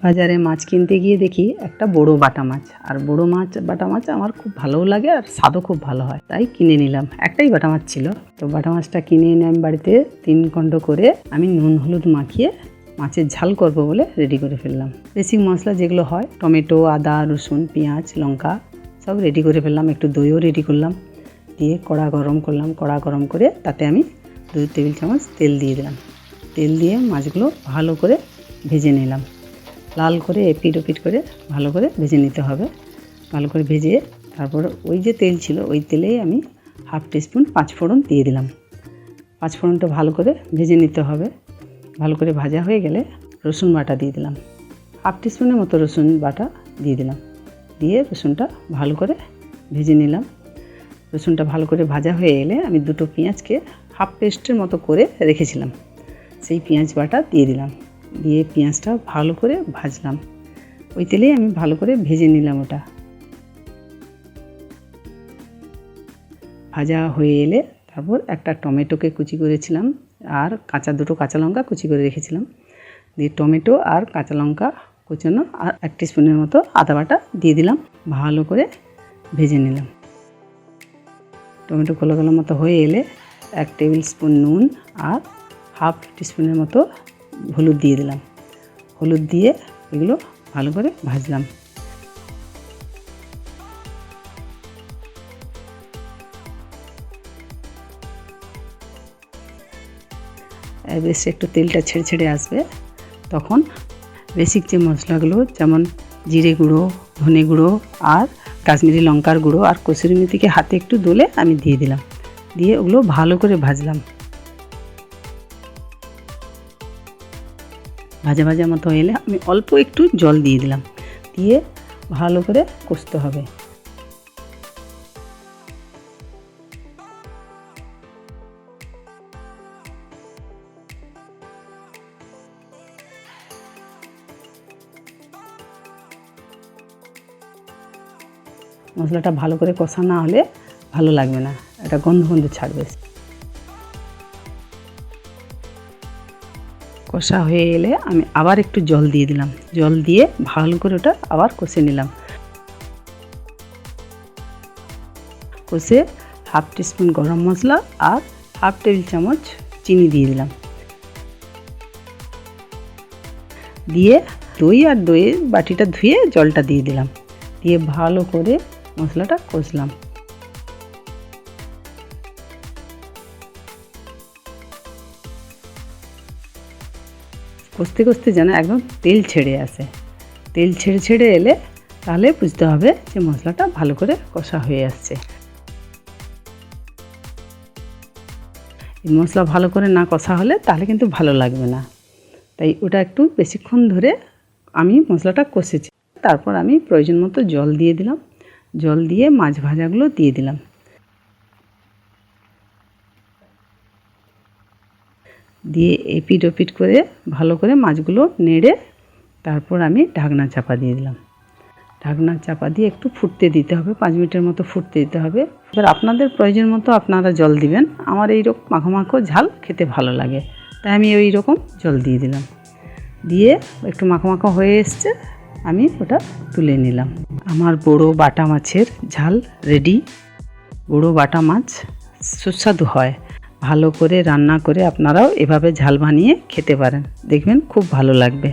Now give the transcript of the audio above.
বাজারে মাছ কিনতে গিয়ে দেখি একটা বড় বাটা মাছ, আর বড় মাছ বাটা মাছ আমার খুব ভালোও লাগে আর স্বাদও খুব ভালো হয়, তাই কিনে নিলাম। একটাই বাটা মাছ ছিল, তো বাটা মাছটা কিনে এনে আমি বাড়িতে 3 খণ্ড করে আমি নুন হলুদ মাখিয়ে মাছের ঝাল করব বলে রেডি করে ফেললাম। বেসিক মশলা যেগুলো হয়, টমেটো, আদা, রসুন, পেঁয়াজ, লঙ্কা সব রেডি করে ফেললাম। একটু দইও রেডি করলাম, দিয়ে কড়া গরম করলাম। কড়া গরম করে তাতে আমি 2 টেবিল চামচ তেল দিয়ে দিলাম। তেল দিয়ে মাছগুলো ভালো করে ভেজে নিলাম। লাল করে এপিট ওপিট করে ভালো করে ভেজে নিতে হবে। ভালো করে ভেজে তারপর ওই যে তেল ছিল ওই তেলেই আমি 1/2 টিস্পুন পাঁচফোড়ন দিয়ে দিলাম। পাঁচফোড়নটা ভালো করে ভেজে নিতে হবে। ভালো করে ভাজা হয়ে গেলে রসুন বাটা দিয়ে দিলাম। 1/2 টিস্পুনের মতো রসুন বাটা দিয়ে দিলাম। দিয়ে রসুনটা ভালো করে ভেজে নিলাম। রসুনটা ভালো করে ভাজা হয়ে এলে আমি 2টো পেঁয়াজকে হাফ পেস্টের মতো করে রেখেছিলাম, সেই পেঁয়াজ বাটা দিয়ে দিলাম। দিয়ে পেঁয়াজটা ভালো করে ভাজলাম। ওই তেলেই আমি ভালো করে ভেজে নিলাম। ওটা ভাজা হয়ে এলে তারপর একটা টমেটোকে কুচি করেছিলাম আর 2টো কাঁচা লঙ্কা কুচি করে রেখেছিলাম। দিয়ে টমেটো আর কাঁচা লঙ্কা কুচানো আর 1 টিস্পুনের মতো আদা বাটা দিয়ে দিলাম। ভালো করে ভেজে নিলাম। টমেটো গলো মতো হয়ে এলে 1 টেবিল স্পুন নুন আর 1/2 টিস্পুনের মতো হলুদ দিয়ে দিলাম। হলুদ দিয়ে এগুলো ভালো করে ভাজলাম। বেশ একটু তেলটা ছেড়ে ছেড়ে আসবে, তখন বেসিক যে মশলাগুলো যেমন জিরে গুঁড়ো, ধনে গুঁড়ো আর কাশ্মীরি লঙ্কার গুঁড়ো আর কসুরি মেথিকে হাতে একটু দলে আমি দিয়ে দিলাম। দিয়ে ওগুলো ভালো করে ভাজলাম। ভাজা ভাজা মতো এলে আমি অল্প একটু জল দিয়ে দিলাম। দিয়ে ভালো করে কষতে হবে। মশলাটা ভালো করে কষা না হলে ভালো লাগবে না, এটা গন্ধ ছাড়বে। কষা হয়ে এলে আমি আবার একটু জল দিয়ে দিলাম। জল দিয়ে ভালো করে ওটা আবার কষে নিলাম। কষে 1/2 টিস্পুন গরম মশলা আর 1/2 টেবিল চামচ চিনি দিয়ে দিলাম। দিয়ে দই আর দইয়ের বাটিটা ধুয়ে জলটা দিয়ে দিলাম। দিয়ে ভালো করে মশলাটা কষলাম। কষতে কষতে যেন একদম তেল ছেড়ে আসে। তেল ছেড়ে ছেড়ে এলে তাহলে বুঝতে হবে যে মশলাটা ভালো করে কষা হয়ে আসছে। মশলা ভালো করে না কষা হলে তাহলে কিন্তু ভালো লাগবে না। তাই ওটা একটু বেশিক্ষণ ধরে আমি মশলাটা কষেছি। তারপর আমি প্রয়োজন মতো জল দিয়ে দিলাম। জল দিয়ে মাছ ভাজাগুলো দিয়ে দিলাম। দিয়ে এপিট ওপিট করে ভালো করে মাছগুলো নেড়ে তারপর আমি ঢাকনা চাপা দিয়ে দিলাম। ঢাকনা চাপা দিয়ে একটু ফুটতে দিতে হবে, 5 মিনিটের মতো ফুটতে দিতে হবে। এবার আপনাদের প্রয়োজন মতো আপনারা জল দিবেন। আমার এইরকম মাখো মাখো ঝাল খেতে ভালো লাগে, তাই আমি ওই রকম জল দিয়ে দিলাম। দিয়ে একটু মাখো মাখো হয়ে এসছে, আমি ওটা তুলে নিলাম। আমার বড় বাটা মাছের ঝাল রেডি। বড় বাটা মাছ সুস্বাদু হয়। ভালো করে রান্না করে আপনারাও এভাবে ঝাল বানিয়ে খেতে পারেন, দেখবেন খুব ভালো লাগবে।